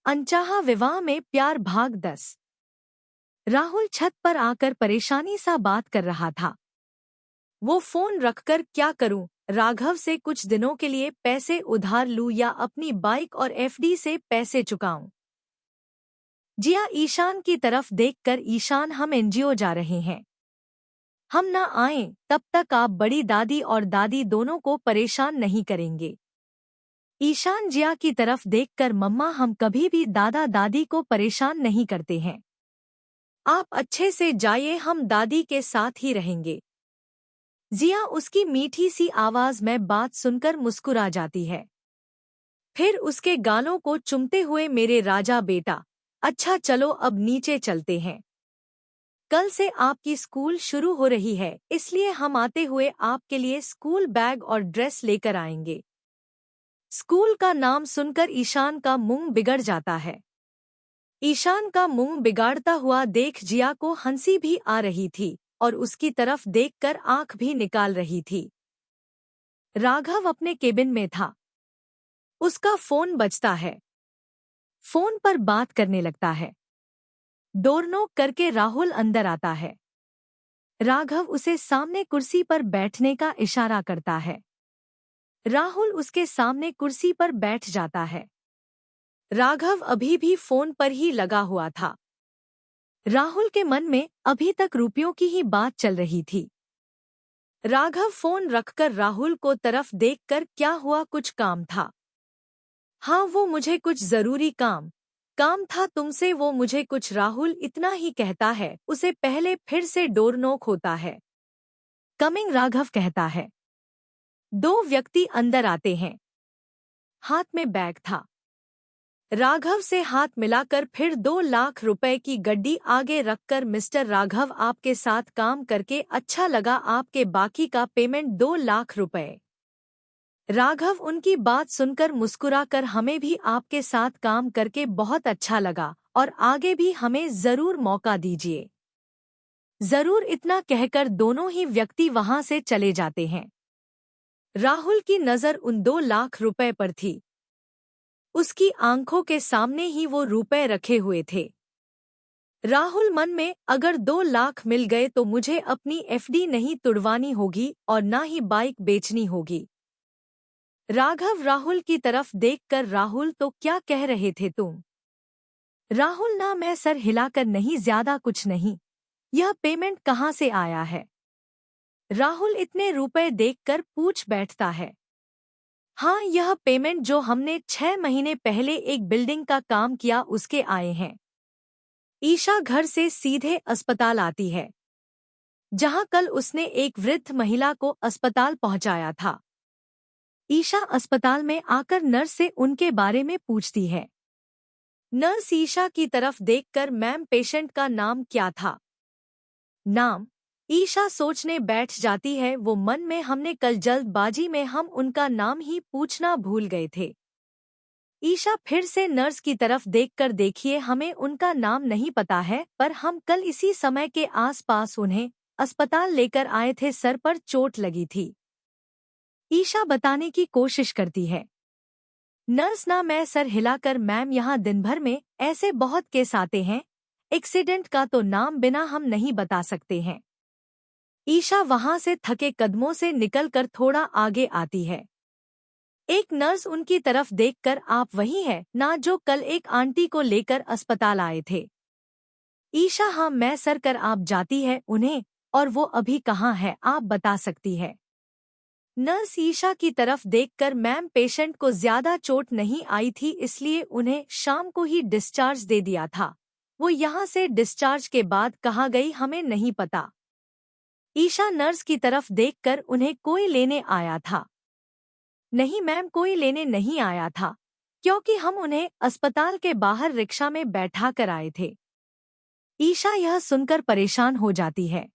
अनचाहा विवाह में प्यार भाग 10। राहुल छत पर आकर परेशानी सा बात कर रहा था। वो फोन रखकर क्या करूं, राघव से कुछ दिनों के लिए पैसे उधार लूं या अपनी बाइक और एफडी से पैसे चुकाऊं। जिया ईशान की तरफ देखकर, ईशान हम एनजीओ जा रहे हैं, हम ना आएं तब तक आप बड़ी दादी और दादी दोनों को परेशान नहीं करेंगे। ईशान जिया की तरफ देखकर, मम्मा हम कभी भी दादा दादी को परेशान नहीं करते हैं, आप अच्छे से जाइए, हम दादी के साथ ही रहेंगे। जिया उसकी मीठी सी आवाज में बात सुनकर मुस्कुरा जाती है, फिर उसके गालों को चूमते हुए, मेरे राजा बेटा, अच्छा चलो अब नीचे चलते हैं, कल से आपकी स्कूल शुरू हो रही है, इसलिए हम आते हुए आपके लिए स्कूल बैग और ड्रेस लेकर आएंगे। स्कूल का नाम सुनकर ईशान का मुंह बिगड़ जाता है। ईशान का मुंह बिगाड़ता हुआ देख जिया को हंसी भी आ रही थी और उसकी तरफ देखकर आंख भी निकाल रही थी। राघव अपने केबिन में था। उसका फोन बजता है। फोन पर बात करने लगता है। डोरनॉक करके राहुल अंदर आता है। राघव उसे सामने कुर्सी पर बैठने का इशारा करता है। राहुल उसके सामने कुर्सी पर बैठ जाता है। राघव अभी भी फोन पर ही लगा हुआ था। राहुल के मन में अभी तक रुपयों की ही बात चल रही थी। राघव फोन रखकर राहुल को तरफ देखकर, क्या हुआ, कुछ काम था? हाँ, वो मुझे कुछ जरूरी काम था तुमसे, वो मुझे कुछ, राहुल इतना ही कहता है, उसे पहले फिर से डोर नॉक होता है। कमिंग, राघव कहता है। दो व्यक्ति अंदर आते हैं। हाथ में बैग था। राघव से हाथ मिलाकर फिर 2 लाख रुपए की गड्डी आगे रखकर, मिस्टर राघव आपके साथ काम करके अच्छा लगा, आपके बाकी का पेमेंट 2 लाख रुपए। राघव उनकी बात सुनकर मुस्कुराकर, हमें भी आपके साथ काम करके बहुत अच्छा लगा और आगे भी हमें जरूर मौका दीजिए। जरूर, इतना कहकर दोनों ही व्यक्ति वहां से चले जाते हैं। राहुल की नजर उन 2 लाख रुपए पर थी। उसकी आंखों के सामने ही वो रुपए रखे हुए थे। राहुल मन में, अगर 2 लाख मिल गए तो मुझे अपनी एफडी नहीं तुड़वानी होगी और ना ही बाइक बेचनी होगी। राघव राहुल की तरफ देखकर, राहुल तो क्या कह रहे थे तुम? राहुल, ना, मैं सर हिलाकर, नहीं, ज्यादा कुछ नहीं, यह पेमेंट कहाँ से आया है? राहुल इतने रुपए देखकर पूछ बैठता है। हाँ, यह पेमेंट जो हमने 6 महीने पहले एक बिल्डिंग का काम किया उसके आए हैं। ईशा घर से सीधे अस्पताल आती है, जहां कल उसने एक वृद्ध महिला को अस्पताल पहुंचाया था। ईशा अस्पताल में आकर नर्स से उनके बारे में पूछती है। नर्स ईशा की तरफ देखकर, मैम पेशेंट का नाम क्या था? नाम? ईशा सोचने बैठ जाती है। वो मन में, हमने कल जल्दबाजी में हम उनका नाम ही पूछना भूल गए थे। ईशा फिर से नर्स की तरफ देखकर, देखिए, हमें उनका नाम नहीं पता है, पर हम कल इसी समय के आसपास उन्हें अस्पताल लेकर आए थे, सर पर चोट लगी थी। ईशा बताने की कोशिश करती है। नर्स, ना, मैं सर हिलाकर, मैम यहाँ दिन भर में ऐसे बहुत केस आते हैं, एक्सीडेंट का तो नाम बिना हम नहीं बता सकते हैं। ईशा वहां से थके कदमों से निकलकर थोड़ा आगे आती है। एक नर्स उनकी तरफ देखकर, आप वही है ना जो कल एक आंटी को लेकर अस्पताल आए थे? ईशा, हाँ मैं सर, कर आप जाती है उन्हें, और वो अभी कहाँ है, आप बता सकती है? नर्स ईशा की तरफ देखकर, मैम पेशेंट को ज्यादा चोट नहीं आई थी, इसलिए उन्हें शाम को ही डिस्चार्ज दे दिया था, वो यहाँ से डिस्चार्ज के बाद कहाँ गई हमें नहीं पता। ईशा नर्स की तरफ देखकर, उन्हें कोई लेने आया था? नहीं मैम, कोई लेने नहीं आया था, क्योंकि हम उन्हें अस्पताल के बाहर रिक्शा में बैठा कर आए थे। ईशा यह सुनकर परेशान हो जाती है।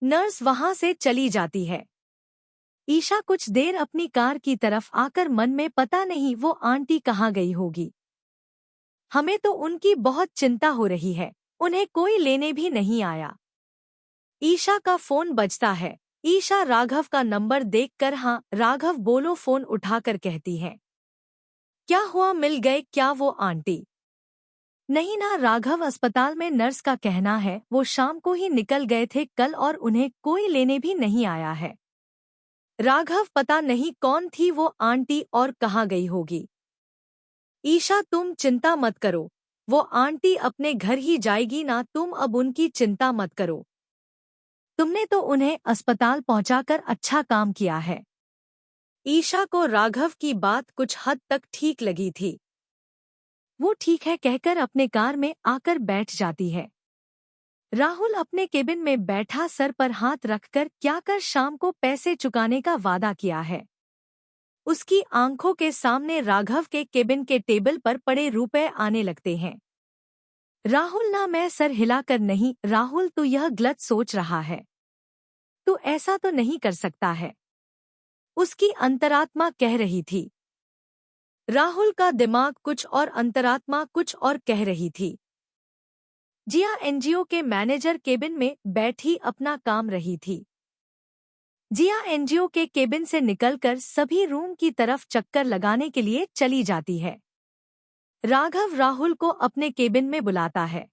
नर्स वहां से चली जाती है। ईशा कुछ देर अपनी कार की तरफ आकर मन में, पता नहीं वो आंटी कहाँ गई होगी, हमें तो उनकी बहुत चिंता हो रही है, उन्हें कोई लेने भी नहीं आया। ईशा का फोन बजता है। ईशा राघव का नंबर देखकर, हाँ राघव बोलो, फोन उठाकर कहती है। क्या हुआ, मिल गए क्या वो आंटी? नहीं ना राघव, अस्पताल में नर्स का कहना है वो शाम को ही निकल गए थे कल और उन्हें कोई लेने भी नहीं आया है। राघव, पता नहीं कौन थी वो आंटी और कहाँ गई होगी। ईशा, तुम चिंता मत करो, वो आंटी अपने घर ही जाएगी ना, तुम अब उनकी चिंता मत करो। तुमने तो उन्हें अस्पताल पहुंचाकर अच्छा काम किया है। ईशा को राघव की बात कुछ हद तक ठीक लगी थी। वो ठीक है कहकर अपने कार में आकर बैठ जाती है। राहुल अपने केबिन में बैठा सर पर हाथ रखकर क्या कर शाम को पैसे चुकाने का वादा किया है। उसकी आंखों के सामने राघव के केबिन के टेबल पर पड़े रुपए आने लगते हैं। राहुल ना, मैं सर हिलाकर नहीं, राहुल तू यह गलत सोच रहा है, तू ऐसा तो नहीं कर सकता है, उसकी अंतरात्मा कह रही थी। राहुल का दिमाग कुछ और, अंतरात्मा कुछ और कह रही थी। जिया एनजीओ के मैनेजर केबिन में बैठी अपना काम रही थी। जिया एनजीओ के केबिन से निकलकर सभी रूम की तरफ चक्कर लगाने के लिए चली जाती है। राघव राहुल को अपने केबिन में बुलाता है।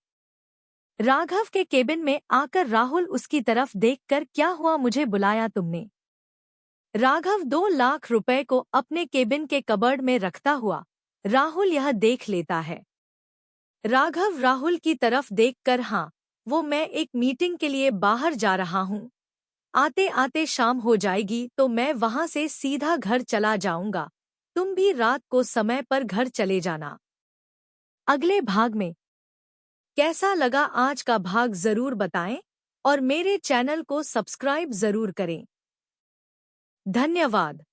राघव के केबिन में आकर राहुल उसकी तरफ देखकर, क्या हुआ, मुझे बुलाया तुमने? राघव 2 लाख रुपए को अपने केबिन के कबर्ड में रखता हुआ राहुल यह देख लेता है। राघव राहुल की तरफ देखकर, हाँ वो, मैं एक मीटिंग के लिए बाहर जा रहा हूँ, आते आते शाम हो जाएगी तो मैं वहां से सीधा घर चला जाऊंगा, तुम भी रात को समय पर घर चले जाना। अगले भाग में कैसा लगा आज का भाग जरूर बताएं और मेरे चैनल को सब्सक्राइब जरूर करें। धन्यवाद।